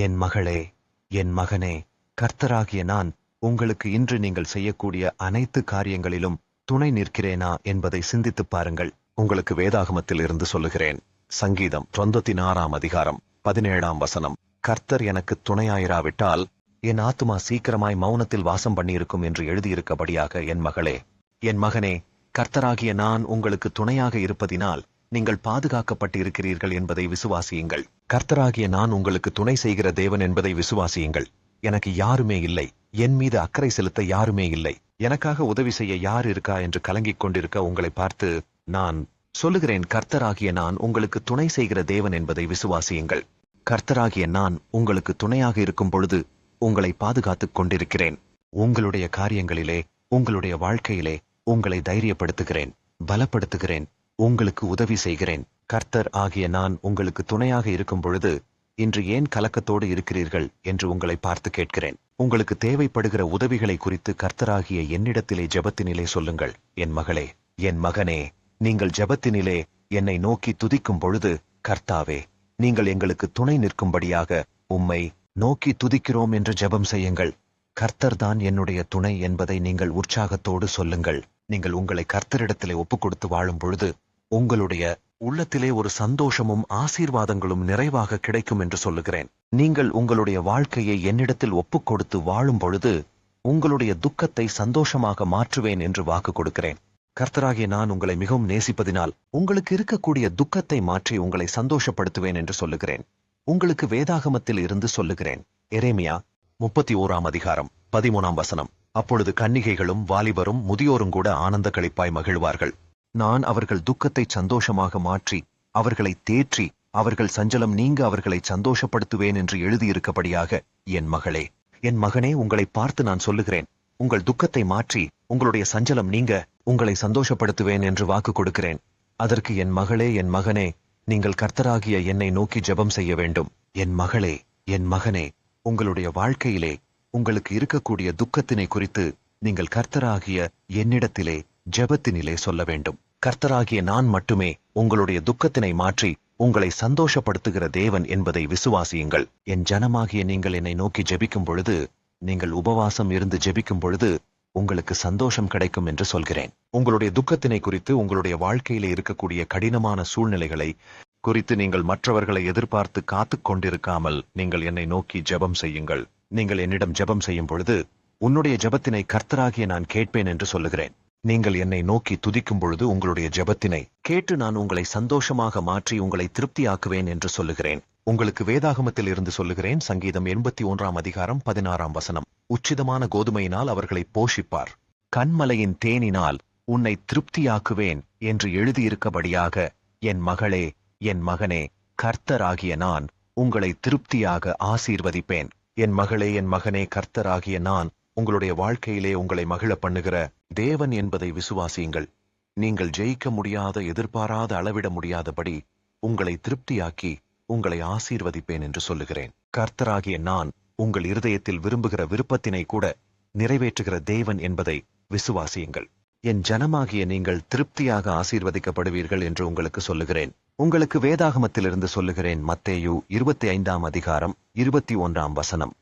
என் மகளே, என் மகனே, கர்த்தராகிய நான் உங்களுக்கு இன்று நீங்கள் செய்யக்கூடிய அனைத்து காரியங்களிலும் துணை நிற்கிறேனா என்பதை சிந்தித்துப் பாருங்கள். உங்களுக்கு வேதாகமத்தில் இருந்து சொல்லுகிறேன். சங்கீதம் 96ஆம் அதிகாரம் 17ஆம் வசனம். கர்த்தர் எனக்கு துணையாயிராவிட்டால் என் ஆத்துமா சீக்கிரமாய் மௌனத்தில் வாசம் பண்ணியிருக்கும் என்று எழுதியிருக்கபடியாக என் மகளே, என் மகனே, கர்த்தராகிய நான் உங்களுக்கு துணையாக இருப்பதினால் நீங்கள் பாதுகாக்கப்பட்டு இருக்கிறீர்கள் என்பதை விசுவாசியுங்கள். கர்த்தராகிய நான் உங்களுக்கு துணை செய்கிற தேவன் என்பதை விசுவாசியுங்கள். எனக்கு யாருமே இல்லை, என் மீது அக்கறை செலுத்த யாருமே இல்லை, எனக்காக உதவி செய்ய யார் இருக்கா என்று கலங்கிக் கொண்டிருக்க உங்களை பார்த்து நான் சொல்லுகிறேன், கர்த்தராகிய நான் உங்களுக்கு துணை செய்கிற தேவன் என்பதை விசுவாசியுங்கள். கர்த்தராகிய நான் உங்களுக்கு துணையாக இருக்கும் பொழுது உங்களை பாதுகாத்துக் கொண்டிருக்கிறேன். உங்களுடைய காரியங்களிலே, உங்களுடைய வாழ்க்கையிலே உங்களை தைரியப்படுத்துகிறேன், பலப்படுத்துகிறேன், உங்களுக்கு உதவி செய்கிறேன். கர்த்தர் ஆகிய நான் உங்களுக்கு துணையாக இருக்கும் பொழுது இன்று ஏன் கலக்கத்தோடு இருக்கிறீர்கள் என்று உங்களை பார்த்து கேட்கிறேன். உங்களுக்கு தேவைப்படுகிற உதவிகளை குறித்து கர்த்தராகிய என்னிடத்திலே ஜெபத்தினிலே சொல்லுங்கள். என் மகளே, என் மகனே, நீங்கள் ஜெபத்தினிலே என்னை நோக்கி துதிக்கும் பொழுது, கர்த்தாவே, நீங்கள் எங்களுக்கு துணை நிற்கும்படியாக உம்மை நோக்கி துதிக்கிறோம் என்று ஜெபம் செய்யுங்கள். கர்த்தர்தான் என்னுடைய துணை என்பதை நீங்கள் உற்சாகத்தோடு சொல்லுங்கள். நீங்கள் உங்களை கர்த்தரிடத்திலே ஒப்புக் கொடுத்து வாழும் பொழுது உங்களுடைய உள்ளத்திலே ஒரு சந்தோஷமும் ஆசீர்வாதங்களும் நிறைவாக கிடைக்கும் என்று சொல்லுகிறேன். நீங்கள் உங்களுடைய வாழ்க்கையை என்னிடத்தில் ஒப்புக் கொடுத்து வாழும் பொழுது உங்களுடைய துக்கத்தை சந்தோஷமாக மாற்றுவேன் என்று வாக்கு கொடுக்கிறேன். கர்த்தராகிய நான் உங்களை மிகவும் நேசிப்பதினால் உங்களுக்கு இருக்கக்கூடிய துக்கத்தை மாற்றி உங்களை சந்தோஷப்படுத்துவேன் என்று சொல்லுகிறேன். உங்களுக்கு வேதாகமத்தில் இருந்து சொல்லுகிறேன். எரேமியா 31ஆம் அதிகாரம் 13ஆம் வசனம். அப்பொழுது கன்னிகைகளும் வாலிபரும் முதியோரும் கூட ஆனந்த களிப்பாய் மகிழ்வார்கள். நான் அவர்கள் துக்கத்தை சந்தோஷமாக மாற்றி அவர்களை தேற்றி அவர்கள் சஞ்சலம் நீங்க அவர்களை சந்தோஷப்படுத்துவேன் என்று எழுதியிருக்கபடியாக என் மகளே, என் மகனே, உங்களை பார்த்து நான் சொல்லுகிறேன், உங்கள் துக்கத்தை மாற்றி உங்களுடைய சஞ்சலம் நீங்க உங்களை சந்தோஷப்படுத்துவேன் என்று வாக்கு கொடுக்கிறேன். அதற்கு என் மகளே, என் மகனே, நீங்கள் கர்த்தராகிய என்னை நோக்கி ஜெபம் செய்ய வேண்டும். என் மகளே, என் மகனே, உங்களுடைய வாழ்க்கையிலே உங்களுக்கு இருக்கக்கூடிய துக்கத்தினை குறித்து நீங்கள் கர்த்தராகிய என்னிடத்திலே ஜெபத்தினிலே சொல்ல வேண்டும். கர்த்தராகிய நான் மட்டுமே உங்களுடைய துக்கத்தினை மாற்றி உங்களை சந்தோஷப்படுத்துகிற தேவன் என்பதை விசுவாசியுங்கள். என் ஜனமாகிய நீங்கள் என்னை நோக்கி ஜெபிக்கும் பொழுது, நீங்கள் உபவாசம் இருந்து ஜெபிக்கும் பொழுது உங்களுக்கு சந்தோஷம் கிடைக்கும் என்று சொல்கிறேன். உங்களுடைய துக்கத்தினை குறித்து, உங்களுடைய வாழ்க்கையிலே இருக்கக்கூடிய கடினமான சூழ்நிலைகளை குறித்து நீங்கள் மற்றவர்களை எதிர்பார்த்து காத்துக் கொண்டிருக்காமல் நீங்கள் என்னை நோக்கி ஜெபம் செய்யுங்கள். நீங்கள் என்னிடம் ஜெபம் செய்யும் பொழுது உன்னுடைய ஜெபத்தினை கர்த்தராகிய நான் கேட்பேன் என்று சொல்லுகிறேன். நீங்கள் என்னை நோக்கி துதிக்கும் பொழுது உங்களுடைய ஜெபத்தினை கேட்டு நான் உங்களை சந்தோஷமாக மாற்றி உங்களை திருப்தியாக்குவேன் என்று சொல்லுகிறேன். உங்களுக்கு வேதாகமத்தில் இருந்து சொல்லுகிறேன். சங்கீதம் 81ஆம் அதிகாரம் 16ஆம் வசனம். உச்சிதமான கோதுமையினால் அவர்களை போஷிப்பார், கண்மலையின் தேனினால் உன்னை திருப்தியாக்குவேன் என்று எழுதியிருக்கபடியாக என் மகளே, என் மகனே, கர்த்தராகிய நான் உங்களை திருப்தியாக ஆசீர்வதிப்பேன். என் மகளே, என் மகனே, கர்த்தராகிய நான் உங்களுடைய வாழ்க்கையிலே உங்களை மகிழ பண்ணுகிற தேவன் என்பதை விசுவாசியுங்கள். நீங்கள் ஜெயிக்க முடியாத, எதிர்பாராத, அளவிட முடியாதபடி உங்களை திருப்தியாக்கி உங்களை ஆசீர்வதிப்பேன் என்று சொல்லுகிறேன். கர்த்தராகிய நான் உங்கள் இருதயத்தில் விரும்புகிற விருப்பத்தினை கூட நிறைவேற்றுகிற தேவன் என்பதை விசுவாசியுங்கள். என் ஜனமாகிய நீங்கள் திருப்தியாக ஆசீர்வதிக்கப்படுவீர்கள் என்று உங்களுக்கு சொல்லுகிறேன். உங்களுக்கு வேதாகமத்திலிருந்து சொல்லுகிறேன். மத்தேயு 25ஆம் அதிகாரம் 21ஆம் வசனம்.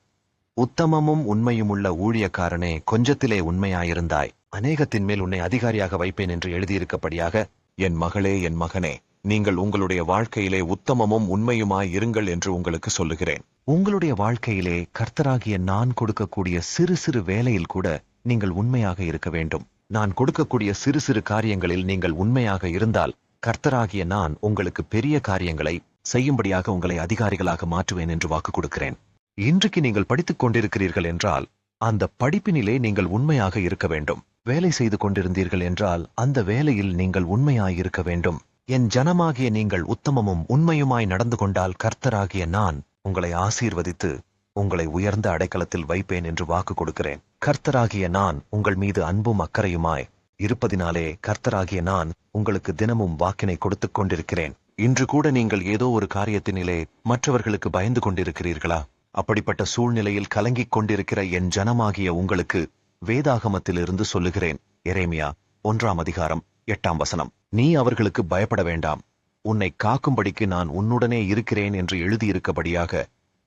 உத்தமமும் உண்மையுமுள்ள ஊழியக்காரனே, கொஞ்சத்திலே உண்மையாயிருந்தாய், அநேகத்தின் மேல் உன்னை அதிகாரியாக வைப்பேன் என்று எழுதியிருக்கபடியாக என் மகளே, என் மகனே, நீங்கள் உங்களுடைய வாழ்க்கையிலே உத்தமமும் உண்மையுமாய் இருங்கள் என்று உங்களுக்கு சொல்லுகிறேன். உங்களுடைய வாழ்க்கையிலே கர்த்தராகிய நான் கொடுக்கக்கூடிய சிறு சிறு வேலையில் கூட நீங்கள் உண்மையாக இருக்க வேண்டும். நான் கொடுக்கக்கூடிய சிறு சிறு காரியங்களில் நீங்கள் உண்மையாக இருந்தால் கர்த்தராகிய நான் உங்களுக்கு பெரிய காரியங்களை செய்யும்படியாக உங்களை அதிகாரிகளாக மாற்றுவேன் என்று வாக்கு கொடுக்கிறேன். இன்றைக்கு நீங்கள் படித்துக் கொண்டிருக்கிறீர்கள் என்றால் அந்த படிப்பினிலே நீங்கள் உண்மையாக இருக்க வேண்டும். வேலை செய்து கொண்டிருந்தீர்கள் என்றால் அந்த வேலையில் நீங்கள் உண்மையாயிருக்க வேண்டும். என் ஜனமாகிய நீங்கள் உத்தமமும் உண்மையுமாய் நடந்து கொண்டால் கர்த்தராகிய நான் உங்களை ஆசீர்வதித்து உங்களை உயர்ந்த அடைக்கலத்தில் வைப்பேன் என்று வாக்கு கொடுக்கிறேன். கர்த்தராகிய நான் உங்கள் மீது அன்பும் அக்கறையுமாய் இருப்பதினாலே கர்த்தராகிய நான் உங்களுக்கு தினமும் வாக்கினை கொடுத்துக் கொண்டிருக்கிறேன். இன்று கூட நீங்கள் ஏதோ ஒரு காரியத்தினிலே மற்றவர்களுக்கு பயந்து கொண்டிருக்கிறீர்களா? அப்படிப்பட்ட சூழ்நிலையில் கலங்கிக் கொண்டிருக்கிற என் ஜனமாகிய உங்களுக்கு வேதாகமத்திலிருந்து சொல்லுகிறேன். எரேமியா 1ஆம் அதிகாரம் 8ஆம் வசனம். நீ அவர்களுக்கு பயப்பட வேண்டாம், உன்னை காக்கும்படிக்கு நான் உன்னுடனே இருக்கிறேன் என்று எழுதியிருக்கபடியாக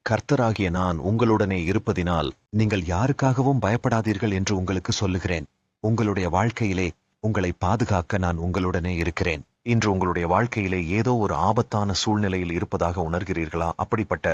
கர்த்தராகிய நான் உங்களுடனே இருப்பதினால் நீங்கள் யாருக்காகவும் பயப்படாதீர்கள் என்று உங்களுக்கு சொல்லுகிறேன். உங்களுடைய வாழ்க்கையிலே உங்களை பாதுகாக்க நான் உங்களுடனே இருக்கிறேன். இன்று உங்களுடைய வாழ்க்கையிலே ஏதோ ஒரு ஆபத்தான சூழ்நிலையில் இருப்பதாக உணர்கிறீர்களா? அப்படிப்பட்ட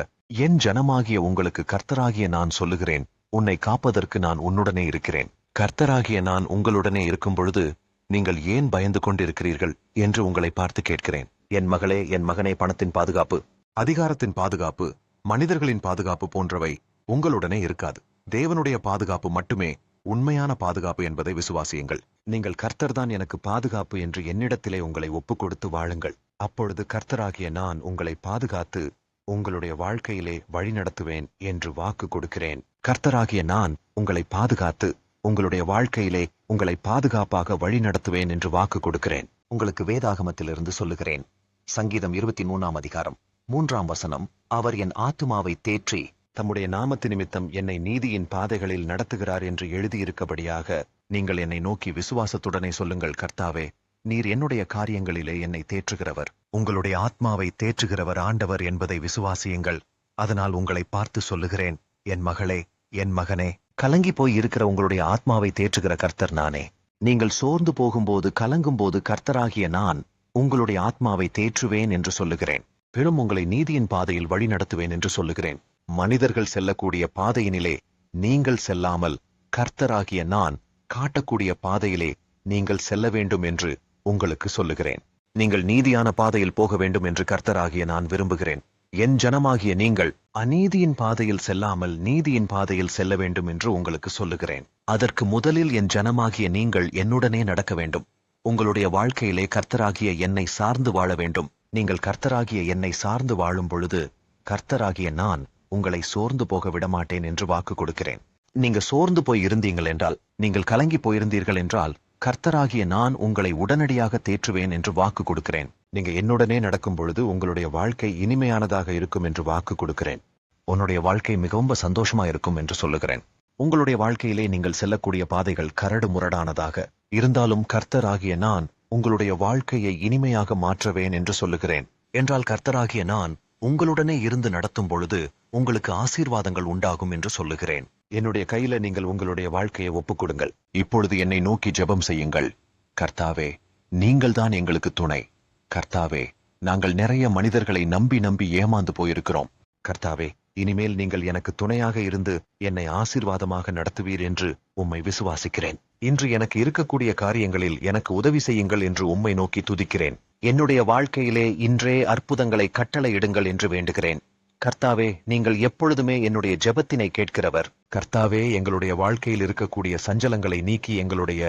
என் ஜனமாகிய உங்களுக்கு கர்த்தராகிய நான் சொல்லுகிறேன், உன்னை காப்பதற்கு நான் உன்னுடனே இருக்கிறேன். கர்த்தராகிய நான் உங்களுடனே இருக்கும் பொழுது நீங்கள் ஏன் பயந்து கொண்டிருக்கிறீர்கள் என்று உங்களை பார்த்து கேட்கிறேன். என் மகளே, என் மகனே, பணத்தின் பாதுகாப்பு, அதிகாரத்தின் பாதுகாப்பு, மனிதர்களின் பாதுகாப்பு போன்றவை உங்களுடனே இருக்காது. தேவனுடைய பாதுகாப்பு மட்டுமே உண்மையான பாதுகாப்பு என்பதை விசுவாசியுங்கள். நீங்கள் கர்த்தர்தான் எனக்கு பாதுகாப்பு என்று என்னிடத்திலே உங்களை ஒப்புக் கொடுத்து வாழுங்கள். அப்பொழுது கர்த்தராகிய நான் உங்களை பாதுகாத்து உங்களுடைய வாழ்க்கையிலே வழிநடத்துவேன் என்று வாக்கு கொடுக்கிறேன். கர்த்தராகிய நான் உங்களை பாதுகாத்து உங்களுடைய வாழ்க்கையிலே உங்களை பாதுகாப்பாக வழிநடத்துவேன் என்று வாக்கு கொடுக்கிறேன். உங்களுக்கு வேதாகமத்திலிருந்து சொல்லுகிறேன். சங்கீதம் 23ஆம் அதிகாரம் 3ஆம் வசனம், அவர் என் ஆத்துமாவை தேற்றி தம்முடைய நாமத்து நிமித்தம் என்னை நீதியின் பாதைகளில் நடத்துகிறார் என்று எழுதியிருக்கபடியாக நீங்கள் என்னை நோக்கி விசுவாசத்துடனே சொல்லுங்கள், கர்த்தாவே, நீர் என்னுடைய காரியங்களிலே என்னை தேற்றுகிறவர். உங்களுடைய ஆத்மாவை தேற்றுகிறவர் ஆண்டவர் என்பதை விசுவாசியுங்கள். அதனால் உங்களை பார்த்து சொல்லுகிறேன், என் மகளே, என் மகனே, கலங்கி போய் இருக்கிற உங்களுடைய ஆத்மாவை தேற்றுகிற கர்த்தர் நானே. நீங்கள் சோர்ந்து போகும்போது, கலங்கும்போது கர்த்தராகிய நான் உங்களுடைய ஆத்மாவை தேற்றுவேன் என்று சொல்லுகிறேன். பெரும் உங்களை நீதியின் பாதையில் வழி நடத்துவேன் என்று சொல்லுகிறேன். மனிதர்கள் செல்லக்கூடிய பாதையினிலே நீங்கள் செல்லாமல் கர்த்தராகிய நான் காட்டக்கூடிய பாதையிலே நீங்கள் செல்ல வேண்டும் என்று உங்களுக்கு சொல்லுகிறேன். நீங்கள் நீதியான பாதையில் போக வேண்டும் என்று கர்த்தராகிய நான் விரும்புகிறேன். என் ஜனமாகிய நீங்கள் அநீதியின் பாதையில் செல்லாமல் நீதியின் பாதையில் செல்ல வேண்டும் என்று உங்களுக்கு சொல்லுகிறேன். அதற்கு முதலில் என் ஜனமாகிய நீங்கள் என்னுடனே நடக்க வேண்டும். உங்களுடைய வாழ்க்கையிலே கர்த்தராகிய என்னை சார்ந்து வாழ வேண்டும். நீங்கள் கர்த்தராகிய என்னை சார்ந்து வாழும் பொழுது கர்த்தராகிய நான் உங்களை சோர்ந்து போக விடமாட்டேன் என்று வாக்கு கொடுக்கிறேன். நீங்க சோர்ந்து போய் இருந்தீங்கள் என்றால், நீங்கள் கலங்கி போயிருந்தீர்கள் என்றால், கர்த்தராகிய நான் உங்களை உடனடியாக தேற்றுவேன் என்று வாக்கு கொடுக்கிறேன். நீங்க என்னுடனே நடக்கும் பொழுது உங்களுடைய வாழ்க்கை இனிமையானதாக இருக்கும் என்று வாக்கு கொடுக்கிறேன். உன்னுடைய வாழ்க்கை மிகவும் சந்தோஷமா இருக்கும் என்று சொல்லுகிறேன். உங்களுடைய வாழ்க்கையிலே நீங்கள் செல்லக்கூடிய பாதைகள் கரடு முரடானதாக இருந்தாலும் கர்த்தராகிய நான் உங்களுடைய வாழ்க்கையை இனிமையாக மாற்றுவேன் என்று சொல்லுகிறேன். என்றால் கர்த்தராகிய நான் உங்களுடனே இருந்து நடத்தும் பொழுது உங்களுக்கு ஆசீர்வாதங்கள் உண்டாகும் என்று சொல்லுகிறேன். என்னுடைய கையில நீங்கள் உங்களுடைய வாழ்க்கையை ஒப்புக் கொடுங்கள். இப்பொழுது என்னை நோக்கி ஜெபம் செய்யுங்கள். கர்த்தாவே, நீங்கள் தான் எங்களுக்கு துணை. கர்த்தாவே, நாங்கள் நிறைய மனிதர்களை நம்பி நம்பி ஏமாந்து போயிருக்கிறோம். கர்த்தாவே, இனிமேல் நீங்கள் எனக்கு துணையாக இருந்து என்னை ஆசீர்வாதமாக நடத்துவீர் என்று உம்மை விசுவாசிக்கிறேன். இன்று எனக்கு இருக்கக்கூடிய காரியங்களில் எனக்கு உதவி செய்யுங்கள் என்று உம்மை நோக்கி துதிக்கிறேன். என்னுடைய வாழ்க்கையிலே இன்றே அற்புதங்களை கட்டளையிடுங்கள் என்று வேண்டுகிறேன். கர்த்தாவே, நீங்கள் எப்பொழுதுமே என்னுடைய ஜெபத்தினை கேட்கிறவர். கர்த்தாவே, எங்களுடைய வாழ்க்கையில் இருக்கக்கூடிய சஞ்சலங்களை நீக்கி, எங்களுடைய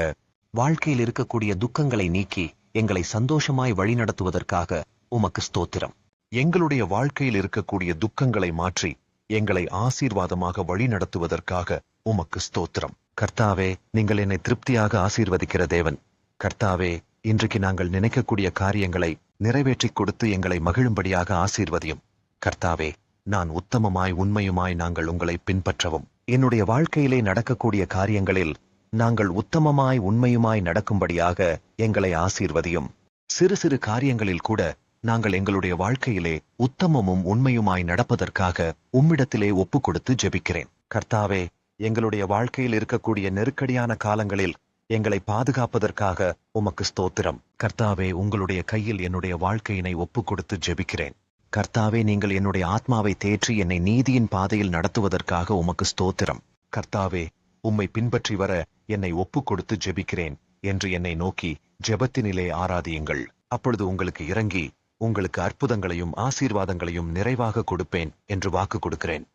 வாழ்க்கையில் இருக்கக்கூடிய துக்கங்களை நீக்கி எங்களை சந்தோஷமாய் வழிநடத்துவதற்காக உமக்கு ஸ்தோத்திரம். எங்களுடைய வாழ்க்கையில் இருக்கக்கூடிய துக்கங்களை மாற்றி எங்களை ஆசீர்வாதமாக வழி நடத்துவதற்காக உமக்கு ஸ்தோத்திரம். கர்த்தாவே, நீங்கள் என்னை திருப்தியாக ஆசீர்வதிக்கிற தேவன். கர்த்தாவே, இன்றைக்கு நாங்கள் நினைக்கக்கூடிய காரியங்களை நிறைவேற்றிக் கொடுத்து எங்களை மகிழும்படியாக ஆசீர்வதியும். கர்த்தாவே, நான் உத்தமமாய் உண்மையுமாய் நாங்கள் உங்களை பின்பற்றவும், என்னுடைய வாழ்க்கையிலே நடக்கக்கூடிய காரியங்களில் நாங்கள் உத்தமமாய் உண்மையுமாய் நடக்கும்படியாக எங்களை ஆசீர்வதியும். சிறு சிறு காரியங்களில் கூட நாங்கள் எங்களுடைய வாழ்க்கையிலே உத்தமமும் உண்மையுமாய் நடப்பதற்காக உம்மிடத்திலே ஒப்புக் கொடுத்து ஜெபிக்கிறேன். கர்த்தாவே, எங்களுடைய வாழ்க்கையில் இருக்கக்கூடிய நெருக்கடியான காலங்களில் எங்களை பாதுகாப்பதற்காக உமக்கு ஸ்தோத்திரம். கர்த்தாவே, உங்களுடைய கையில் என்னுடைய வாழ்க்கையினை ஒப்புக் கொடுத்து ஜெபிக்கிறேன். கர்த்தாவே, நீங்கள் என்னுடைய ஆத்மாவை தேற்றி என்னை நீதியின் பாதையில் நடத்துவதற்காக உமக்கு ஸ்தோத்திரம். கர்த்தாவே, உம்மை பின்பற்றி வர என்னை ஒப்புக் கொடுத்து ஜெபிக்கிறேன் என்று என்னை நோக்கி ஜெபத்தினிலே ஆராதியுங்கள். அப்பொழுது உங்களுக்கு இறங்கி உங்களுக்கு அற்புதங்களையும் ஆசீர்வாதங்களையும் நிறைவாக கொடுப்பேன் என்று வாக்கு கொடுக்கிறேன்.